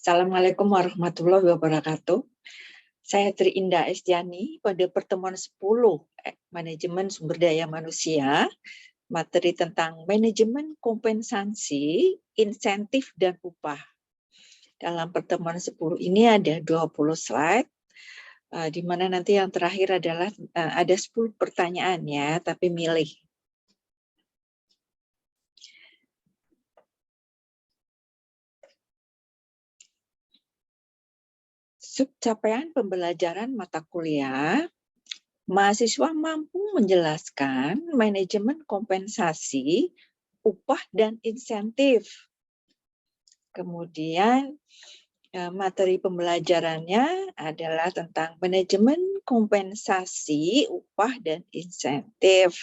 Assalamualaikum warahmatullahi wabarakatuh. Saya Tri Indah Estiani pada pertemuan 10 Manajemen Sumber Daya Manusia, materi tentang manajemen kompensasi, insentif, dan upah. Dalam pertemuan 10 ini ada 20 slide, di mana nanti yang terakhir adalah ada 10 pertanyaan ya, tapi milih. Subcapaian pembelajaran mata kuliah, mahasiswa mampu menjelaskan manajemen kompensasi, upah, dan insentif. Kemudian materi pembelajarannya adalah tentang manajemen kompensasi, upah, dan insentif.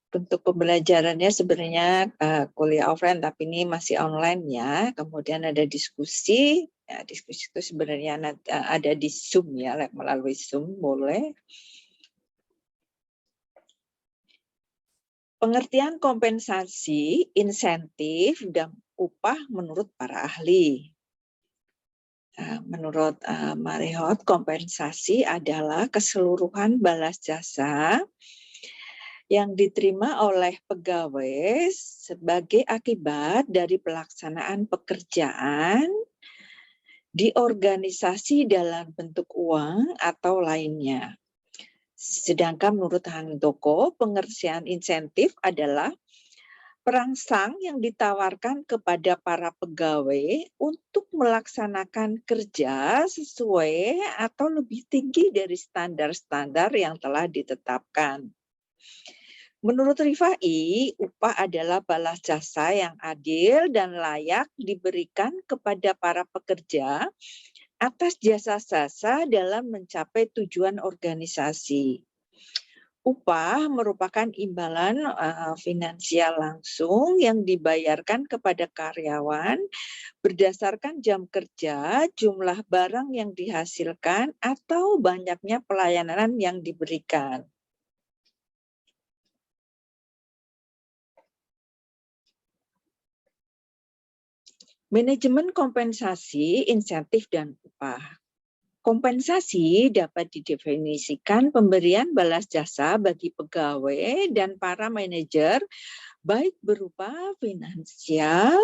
Bentuk pembelajarannya sebenarnya kuliah offline, tapi ini masih online ya. Kemudian ada diskusi. Ya, diskusi itu sebenarnya ada di Zoom ya, melalui Zoom boleh. Pengertian kompensasi, insentif, dan upah menurut para ahli. Menurut Marriott, kompensasi adalah keseluruhan balas jasa yang diterima oleh pegawai sebagai akibat dari pelaksanaan pekerjaan di organisasi dalam bentuk uang atau lainnya. Sedangkan menurut Handoko, pengertian insentif adalah perangsang yang ditawarkan kepada para pegawai untuk melaksanakan kerja sesuai atau lebih tinggi dari standar-standar yang telah ditetapkan. Menurut Rifai, upah adalah balas jasa yang adil dan layak diberikan kepada para pekerja atas jasa-jasa dalam mencapai tujuan organisasi. Upah merupakan imbalan finansial langsung yang dibayarkan kepada karyawan berdasarkan jam kerja, jumlah barang yang dihasilkan, atau banyaknya pelayanan yang diberikan. Manajemen kompensasi, insentif, dan upah. Kompensasi dapat didefinisikan pemberian balas jasa bagi pegawai dan para manajer, baik berupa finansial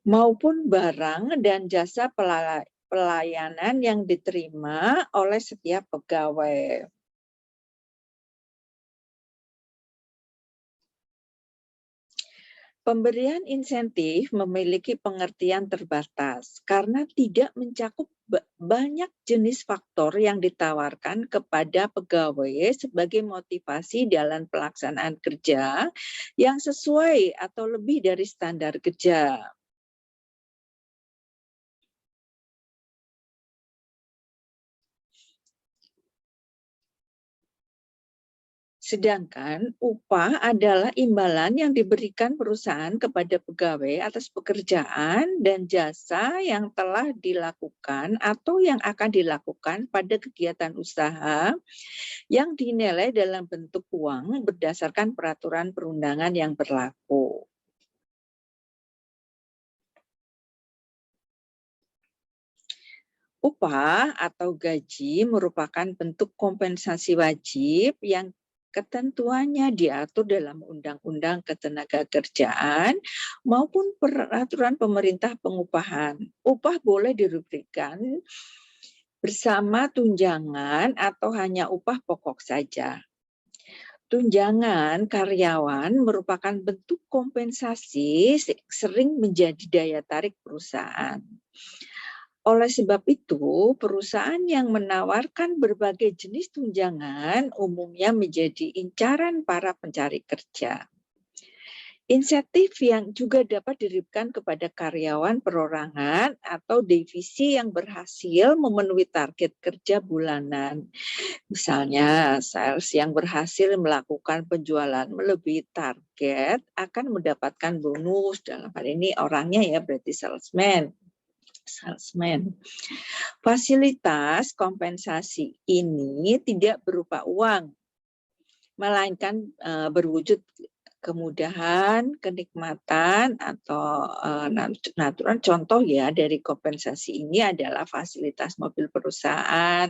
maupun barang dan jasa pelayanan yang diterima oleh setiap pegawai. Pemberian insentif memiliki pengertian terbatas karena tidak mencakup banyak jenis faktor yang ditawarkan kepada pegawai sebagai motivasi dalam pelaksanaan kerja yang sesuai atau lebih dari standar kerja. Sedangkan upah adalah imbalan yang diberikan perusahaan kepada pegawai atas pekerjaan dan jasa yang telah dilakukan atau yang akan dilakukan pada kegiatan usaha yang dinilai dalam bentuk uang berdasarkan peraturan perundangan yang berlaku. Upah atau gaji merupakan bentuk kompensasi wajib yang ketentuannya diatur dalam Undang-Undang Ketenagakerjaan maupun peraturan pemerintah pengupahan. Upah boleh diberikan bersama tunjangan atau hanya upah pokok saja. Tunjangan karyawan merupakan bentuk kompensasi sering menjadi daya tarik perusahaan. Oleh sebab itu, perusahaan yang menawarkan berbagai jenis tunjangan umumnya menjadi incaran para pencari kerja. Insentif yang juga dapat diberikan kepada karyawan perorangan atau divisi yang berhasil memenuhi target kerja bulanan. Misalnya, sales yang berhasil melakukan penjualan melebihi target akan mendapatkan bonus. Dalam hal ini orangnya ya berarti salesman. Fasilitas kompensasi ini tidak berupa uang, melainkan berwujud kemudahan, kenikmatan, atau natural. Contoh ya dari kompensasi ini adalah fasilitas mobil perusahaan,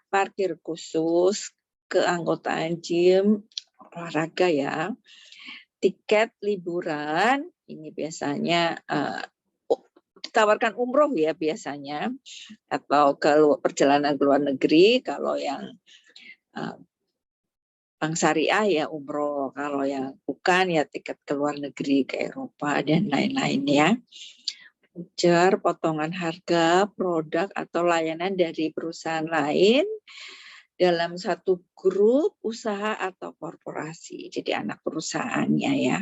parkir khusus, keanggotaan gym, olahraga ya, tiket liburan, ini biasanya ditawarkan umroh ya biasanya, atau perjalanan ke luar negeri. Kalau yang bank syariah ya umroh, kalau yang bukan ya tiket ke luar negeri, ke Eropa dan lain-lain ya. Voucher, potongan harga, produk atau layanan dari perusahaan lain dalam satu grup usaha atau korporasi, jadi anak perusahaannya ya.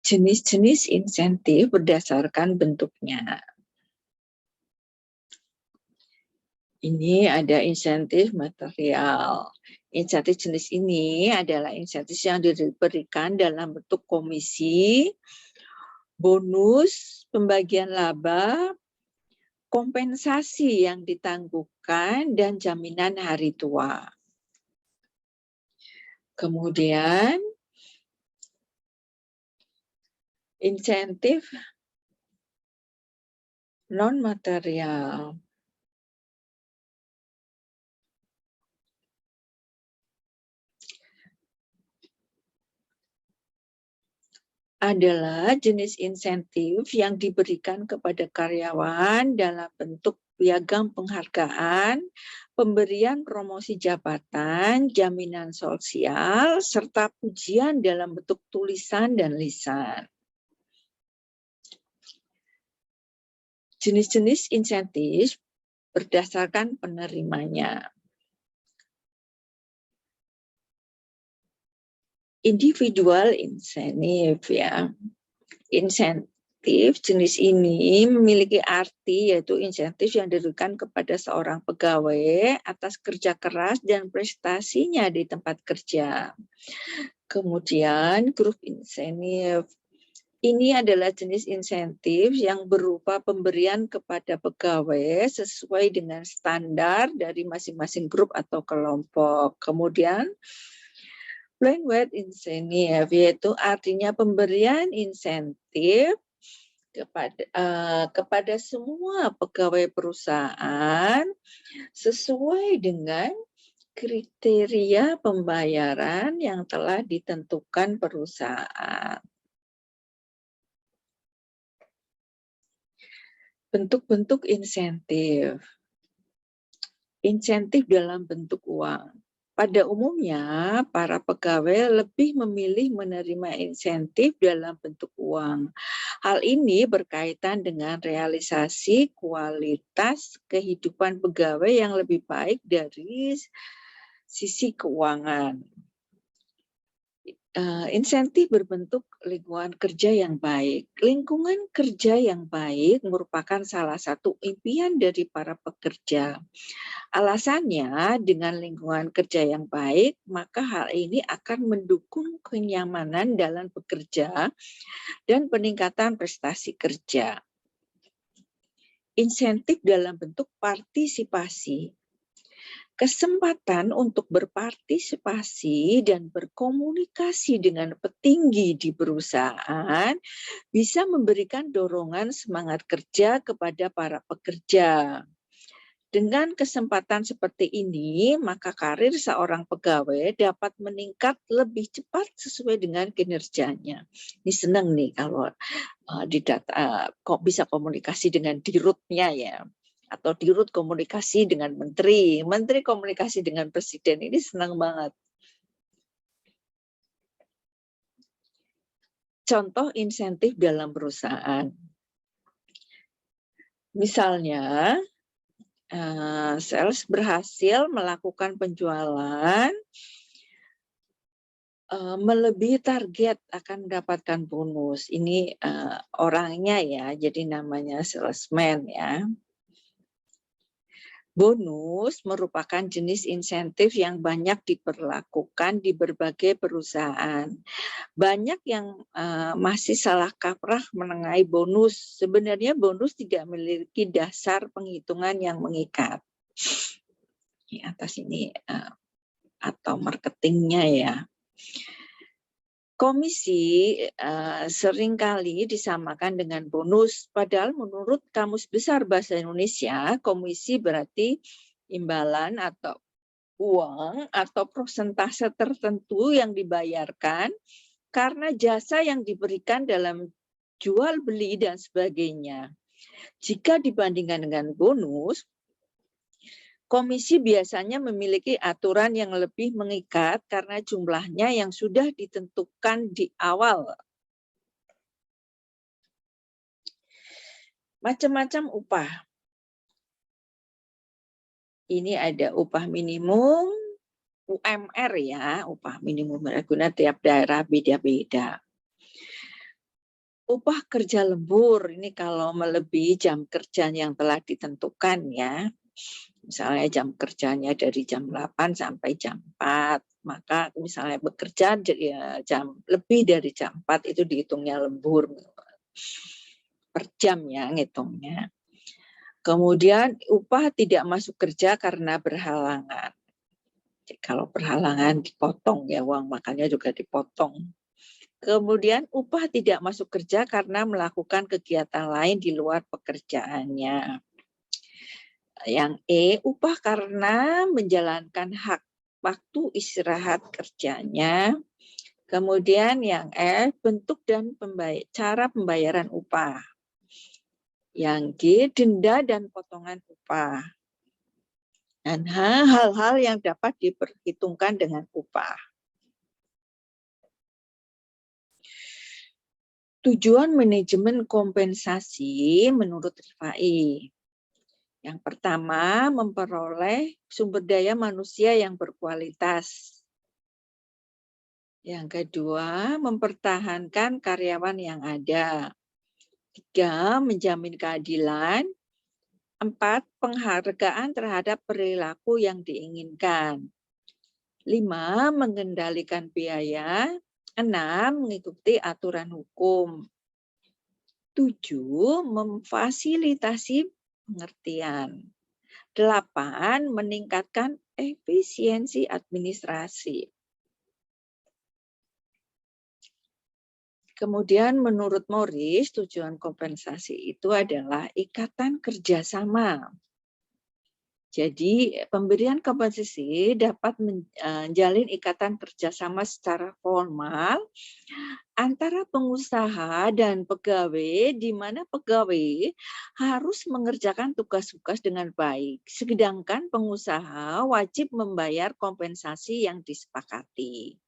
Jenis-jenis insentif berdasarkan bentuknya. Ini ada insentif material. Insentif jenis ini adalah insentif yang diberikan dalam bentuk komisi, bonus, pembagian laba, kompensasi yang ditangguhkan, dan jaminan hari tua. Kemudian, insentif non-material. Adalah jenis insentif yang diberikan kepada karyawan dalam bentuk piagam penghargaan, pemberian promosi jabatan, jaminan sosial, serta pujian dalam bentuk tulisan dan lisan. Jenis-jenis insentif berdasarkan penerimanya. Individual insentif ya. Insentif jenis ini memiliki arti yaitu insentif yang diberikan kepada seorang pegawai atas kerja keras dan prestasinya di tempat kerja. Kemudian grup insentif. Ini adalah jenis insentif yang berupa pemberian kepada pegawai sesuai dengan standar dari masing-masing grup atau kelompok. Kemudian plain wage incentive, yaitu artinya pemberian insentif kepada semua pegawai perusahaan sesuai dengan kriteria pembayaran yang telah ditentukan perusahaan. Bentuk-bentuk insentif. Insentif dalam bentuk uang. Pada umumnya, para pegawai lebih memilih menerima insentif dalam bentuk uang. Hal ini berkaitan dengan realisasi kualitas kehidupan pegawai yang lebih baik dari sisi keuangan. Insentif berbentuk lingkungan kerja yang baik. Lingkungan kerja yang baik merupakan salah satu impian dari para pekerja. Alasannya, dengan lingkungan kerja yang baik, maka hal ini akan mendukung kenyamanan dalam bekerja dan peningkatan prestasi kerja. Insentif dalam bentuk partisipasi. Kesempatan untuk berpartisipasi dan berkomunikasi dengan petinggi di perusahaan bisa memberikan dorongan semangat kerja kepada para pekerja. Dengan kesempatan seperti ini, maka karir seorang pegawai dapat meningkat lebih cepat sesuai dengan kinerjanya. Ini senang nih kalau di data kok bisa komunikasi dengan dirutnya ya. Atau dirut komunikasi dengan menteri, menteri komunikasi dengan presiden, ini senang banget. Contoh insentif dalam perusahaan. Misalnya, sales berhasil melakukan penjualan melebihi target akan mendapatkan bonus. Ini orangnya ya, jadi namanya salesman ya. Bonus merupakan jenis insentif yang banyak diperlakukan di berbagai perusahaan. Banyak yang masih salah kaprah mengenai bonus. Sebenarnya bonus tidak memiliki dasar penghitungan yang mengikat. Di atas ini atau marketingnya ya. Komisi seringkali disamakan dengan bonus, padahal menurut Kamus Besar Bahasa Indonesia, komisi berarti imbalan atau uang atau persentase tertentu yang dibayarkan karena jasa yang diberikan dalam jual beli dan sebagainya. Jika dibandingkan dengan bonus, komisi biasanya memiliki aturan yang lebih mengikat karena jumlahnya yang sudah ditentukan di awal. Macam-macam upah. Ini ada upah minimum, UMR ya, upah minimum berguna tiap daerah beda-beda. Upah kerja lembur, ini kalau melebihi jam kerja yang telah ditentukan ya. Misalnya jam kerjanya dari jam 8 sampai jam 4, maka misalnya bekerja jam lebih dari jam 4 itu dihitungnya lembur per jam ya ngitungnya. Kemudian upah tidak masuk kerja karena berhalangan. Jadi, kalau berhalangan dipotong ya, uang makannya juga dipotong. Kemudian upah tidak masuk kerja karena melakukan kegiatan lain di luar pekerjaannya. Yang E, upah karena menjalankan hak waktu istirahat kerjanya. Kemudian yang F, bentuk dan cara pembayaran upah. Yang G, denda dan potongan upah. Dan H, hal-hal yang dapat diperhitungkan dengan upah. Tujuan manajemen kompensasi menurut Rifai. Yang pertama, memperoleh sumber daya manusia yang berkualitas. Yang kedua, mempertahankan karyawan yang ada. 3, menjamin keadilan. 4, penghargaan terhadap perilaku yang diinginkan. 5, mengendalikan biaya. 6, mengikuti aturan hukum. 7, memfasilitasi pengertian. 8, meningkatkan efisiensi administrasi. Kemudian menurut Morris, tujuan kompensasi itu adalah ikatan kerjasama. Jadi pemberian kompensasi dapat menjalin ikatan kerjasama secara formal antara pengusaha dan pegawai, di mana pegawai harus mengerjakan tugas-tugas dengan baik, sedangkan pengusaha wajib membayar kompensasi yang disepakati.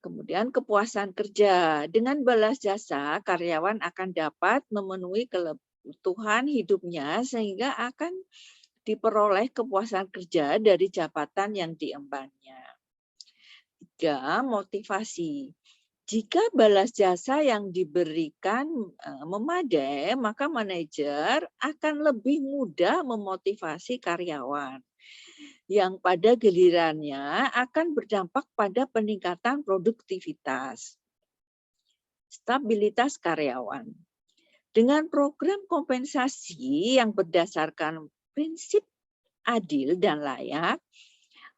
Kemudian kepuasan kerja, dengan balas jasa karyawan akan dapat memenuhi kebutuhan hidupnya sehingga akan diperoleh kepuasan kerja dari jabatan yang diembannya. 3, motivasi. Jika balas jasa yang diberikan memadai, maka manajer akan lebih mudah memotivasi karyawan, yang pada gilirannya akan berdampak pada peningkatan produktivitas. Stabilitas karyawan. Dengan program kompensasi yang berdasarkan prinsip adil dan layak,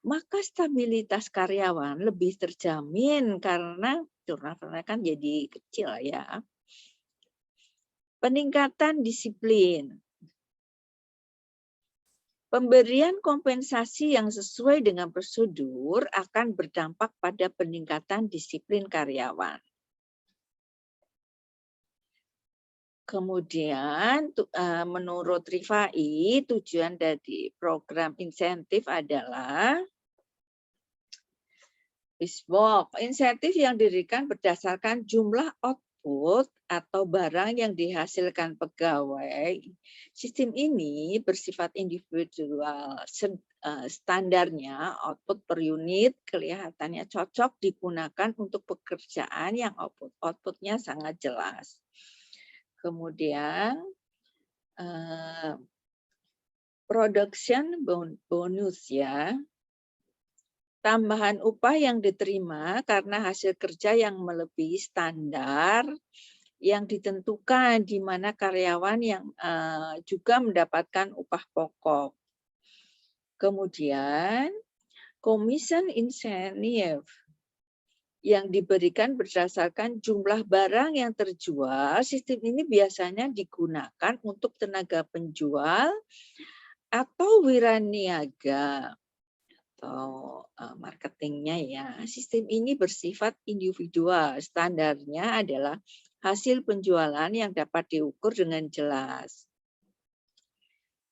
maka stabilitas karyawan lebih terjamin karena turnover kan jadi kecil ya. Peningkatan disiplin. Pemberian kompensasi yang sesuai dengan prosedur akan berdampak pada peningkatan disiplin karyawan. Kemudian menurut Rifai, tujuan dari program insentif adalah insentif yang diberikan berdasarkan jumlah output atau barang yang dihasilkan pegawai. Sistem ini bersifat individual. Standarnya output per unit kelihatannya cocok digunakan untuk pekerjaan yang outputnya sangat jelas. Kemudian production bonus ya, tambahan upah yang diterima karena hasil kerja yang melebihi standar yang ditentukan, di mana karyawan yang juga mendapatkan upah pokok. Kemudian commission incentive yang diberikan berdasarkan jumlah barang yang terjual. Sistem ini biasanya digunakan untuk tenaga penjual atau wiraniaga atau marketingnya ya. Sistem ini bersifat individual. Standarnya adalah hasil penjualan yang dapat diukur dengan jelas.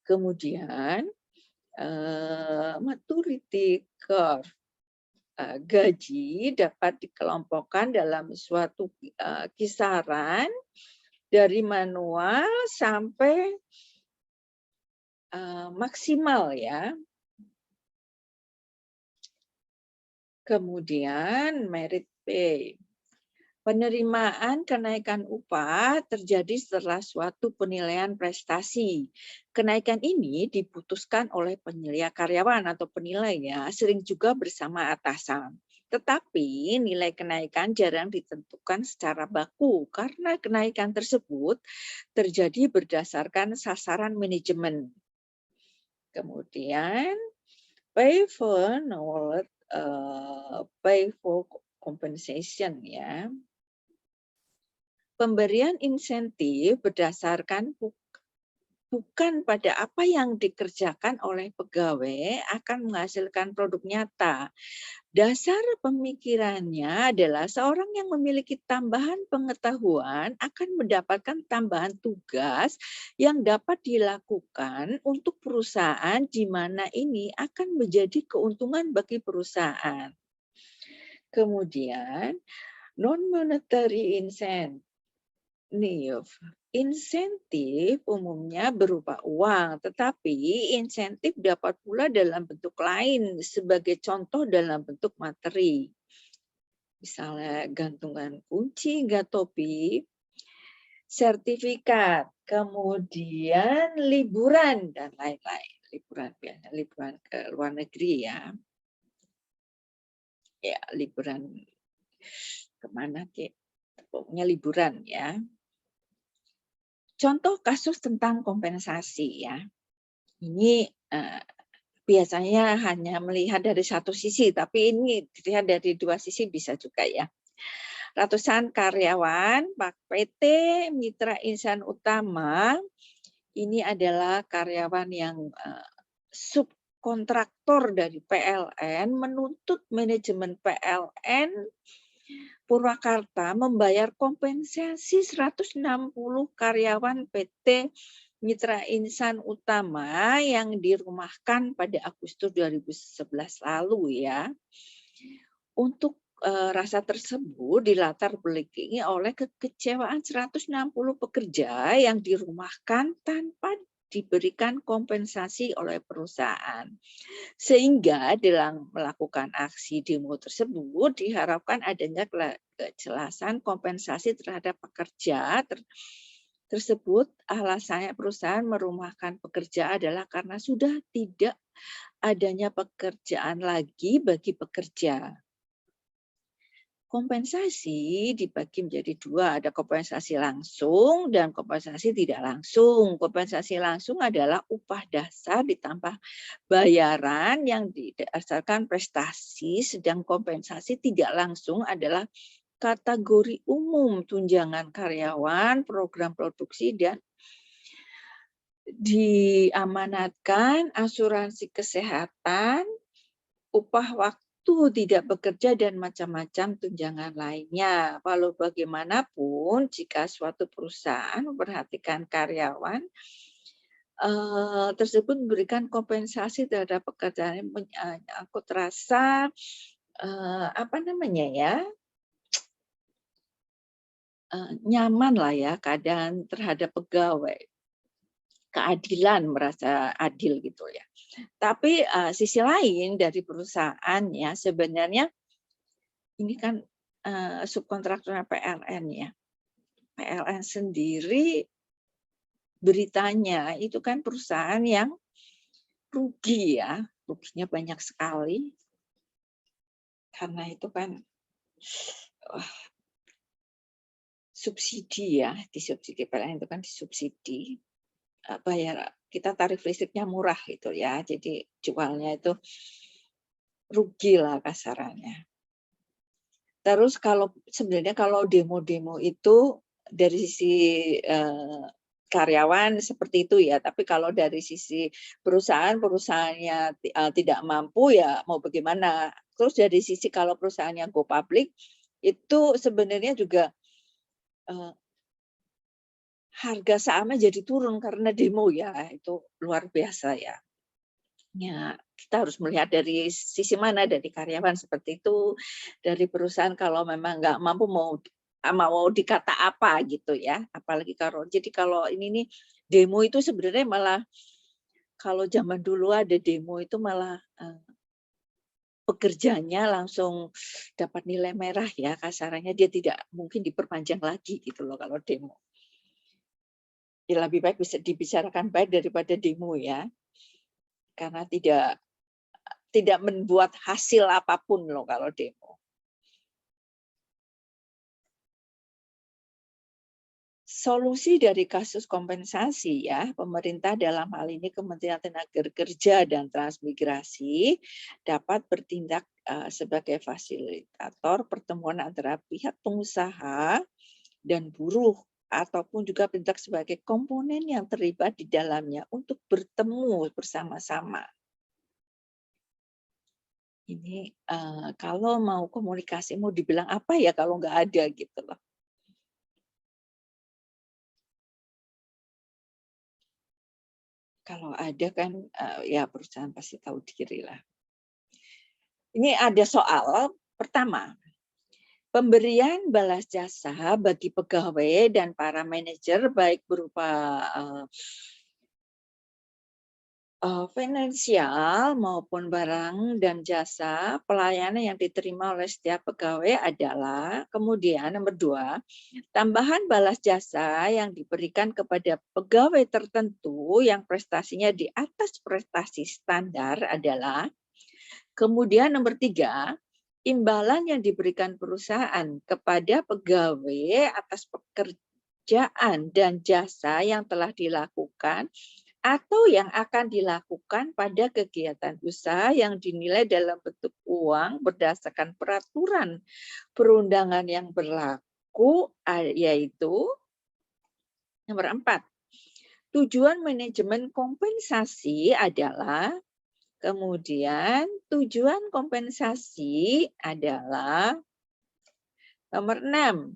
Kemudian maturity curve. Gaji dapat dikelompokkan dalam suatu kisaran dari manual sampai maksimal ya. Kemudian merit pay. Penerimaan kenaikan upah terjadi setelah suatu penilaian prestasi. Kenaikan ini diputuskan oleh penilai karyawan atau penilai ya, sering juga bersama atasan. Tetapi nilai kenaikan jarang ditentukan secara baku karena kenaikan tersebut terjadi berdasarkan sasaran manajemen. Kemudian pay for knowledge, pay for compensation ya. Pemberian insentif berdasarkan bukan pada apa yang dikerjakan oleh pegawai akan menghasilkan produk nyata. Dasar pemikirannya adalah seorang yang memiliki tambahan pengetahuan akan mendapatkan tambahan tugas yang dapat dilakukan untuk perusahaan di mana ini akan menjadi keuntungan bagi perusahaan. Kemudian non-monetary incentive. Insentif umumnya berupa uang, tetapi insentif dapat pula dalam bentuk lain, sebagai contoh dalam bentuk materi. Misalnya gantungan kunci hingga topi, sertifikat, kemudian liburan, dan lain-lain. Liburan ke luar negeri ya. Ya, liburan kemana, Kek? Pokoknya liburan ya. Contoh kasus tentang kompensasi ya. Ini biasanya hanya melihat dari satu sisi, tapi ini dilihat dari dua sisi bisa juga ya. Ratusan karyawan PT Mitra Insan Utama, ini adalah karyawan yang subkontraktor dari PLN menuntut manajemen PLN Purwakarta membayar kompensasi 160 karyawan PT Mitra Insan Utama yang dirumahkan pada Agustus 2011 lalu ya. Untuk rasa tersebut dilatar belakangi oleh kekecewaan 160 pekerja yang dirumahkan tanpa diberikan kompensasi oleh perusahaan. Sehingga dalam melakukan aksi demo tersebut diharapkan adanya kejelasan kompensasi terhadap pekerja tersebut. Alasannya perusahaan merumahkan pekerja adalah karena sudah tidak adanya pekerjaan lagi bagi pekerja. Kompensasi dibagi menjadi dua, ada kompensasi langsung dan kompensasi tidak langsung. Kompensasi langsung adalah upah dasar ditambah bayaran yang didasarkan prestasi, sedang kompensasi tidak langsung adalah kategori umum tunjangan karyawan, program produksi, dan diamanatkan asuransi kesehatan, upah waktu tidak bekerja, dan macam-macam tunjangan lainnya. Walau bagaimanapun, jika suatu perusahaan memperhatikan karyawan tersebut memberikan kompensasi terhadap pekerjaan, aku terasa nyaman lah ya keadaan terhadap pegawai, keadilan, merasa adil gitu ya. Tapi sisi lain dari perusahaan ya, sebenarnya ini kan subkontraktor PLN ya. PLN sendiri beritanya itu kan perusahaan yang rugi ya, ruginya banyak sekali. Karena itu kan subsidi ya, disubsidi, PLN itu kan disubsidi, bayar kita tarif listriknya murah gitu ya. Jadi jualnya itu rugi lah kasarannya. Terus sebenarnya kalau demo-demo itu dari sisi karyawan seperti itu ya, tapi kalau dari sisi perusahaannya tidak mampu ya mau bagaimana. Terus dari sisi kalau perusahaannya go public itu sebenarnya juga harga sahamnya jadi turun karena demo ya, itu luar biasa ya. Ya, kita harus melihat dari sisi mana, dari karyawan seperti itu, dari perusahaan kalau memang nggak mampu mau dikata apa gitu ya. Apalagi kalau ini nih demo itu sebenarnya malah kalau zaman dulu ada demo itu malah pekerjanya langsung dapat nilai merah ya, kasarannya dia tidak mungkin diperpanjang lagi gitu loh kalau demo. Ya lebih baik bisa dibicarakan baik daripada demo ya. Karena tidak membuat hasil apapun loh kalau demo. Solusi dari kasus kompensasi ya, pemerintah dalam hal ini Kementerian Tenaga Kerja dan Transmigrasi dapat bertindak sebagai fasilitator pertemuan antara pihak pengusaha dan buruh ataupun juga bertindak sebagai komponen yang terlibat di dalamnya untuk bertemu bersama-sama. Ini kalau mau komunikasi mau dibilang apa ya kalau nggak ada gitu loh. Kalau ada kan ya perusahaan pasti tahu diri lah. Ini ada soal pertama, pemberian balas jasa bagi pegawai dan para manajer baik berupa finansial maupun barang dan jasa pelayanan yang diterima oleh setiap pegawai adalah kemudian nomor 2, tambahan balas jasa yang diberikan kepada pegawai tertentu yang prestasinya di atas prestasi standar adalah kemudian nomor 3, imbalan yang diberikan perusahaan kepada pegawai atas pekerjaan dan jasa yang telah dilakukan atau yang akan dilakukan pada kegiatan usaha yang dinilai dalam bentuk uang berdasarkan peraturan perundangan yang berlaku, yaitu nomor 4. Tujuan manajemen kompensasi adalah kemudian tujuan kompensasi adalah nomor 6.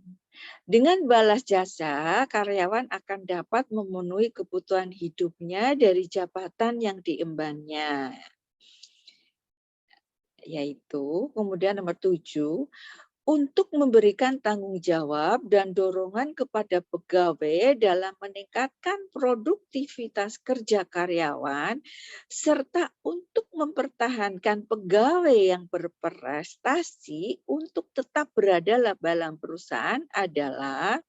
Dengan balas jasa, karyawan akan dapat memenuhi kebutuhan hidupnya dari jabatan yang diembannya. Yaitu, kemudian nomor 7, untuk memberikan tanggung jawab dan dorongan kepada pegawai dalam meningkatkan produktivitas kerja karyawan, serta untuk mempertahankan pegawai yang berprestasi untuk tetap berada dalam perusahaan adalah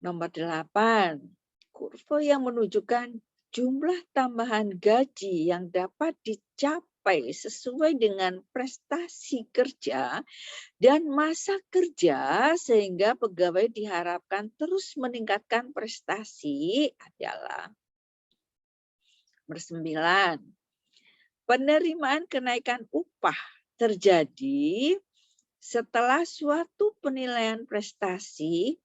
nomor 8. Kurva yang menunjukkan jumlah tambahan gaji yang dapat dicapai sesuai dengan prestasi kerja dan masa kerja sehingga pegawai diharapkan terus meningkatkan prestasi adalah nomor 9. Penerimaan kenaikan upah terjadi setelah suatu penilaian prestasi.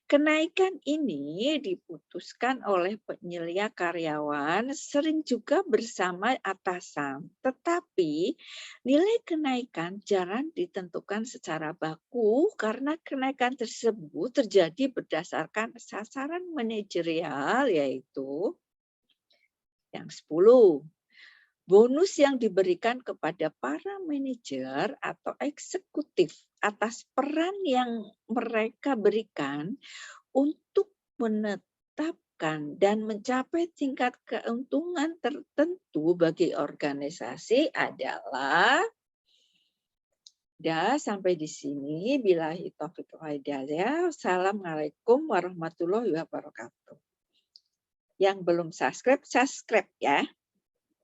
Kenaikan ini diputuskan oleh penyelia karyawan sering juga bersama atasan, tetapi nilai kenaikan jarang ditentukan secara baku karena kenaikan tersebut terjadi berdasarkan sasaran manajerial yaitu yang 10. Bonus yang diberikan kepada para manajer atau eksekutif atas peran yang mereka berikan untuk menetapkan dan mencapai tingkat keuntungan tertentu bagi organisasi adalah sampai di sini. Billahi taufiq wal hidayah. Assalamualaikum warahmatullahi wabarakatuh. Yang belum subscribe ya.